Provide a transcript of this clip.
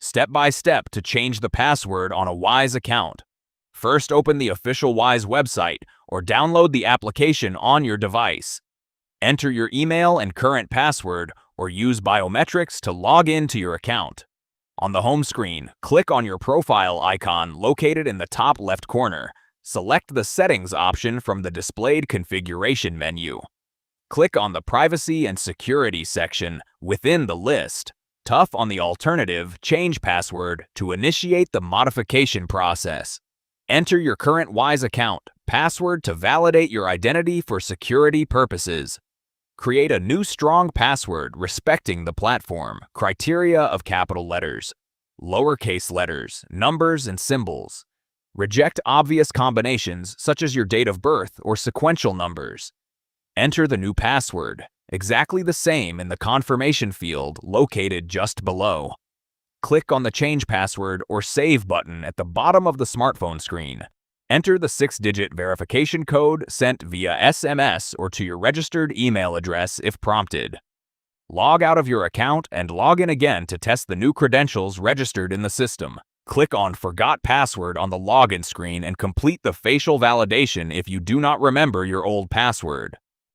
Step by step to change the password on a Wise account. First, open the official Wise website or download the application on your device. Enter your email and current password or use biometrics to log in to your account. On the home screen, click on your profile icon located in the top left corner. Select the Settings option from the displayed configuration menu. Click on the Privacy and Security section within the list. Tap on the alternative Change Password to initiate the modification process. Enter your current Wise account password to validate your identity for security purposes. Create a new strong password respecting the platform criteria of capital letters, lowercase letters, numbers, and symbols. Reject obvious combinations such as your date of birth or sequential numbers. Enter the new password, exactly the same in the confirmation field located just below. Click on the Change Password or Save button at the bottom of the smartphone screen. Enter the 6-digit verification code sent via SMS or to your registered email address if prompted. Log out of your account and log in again to test the new credentials registered in the system. Click on Forgot Password on the login screen and complete the facial validation if you do not remember your old password.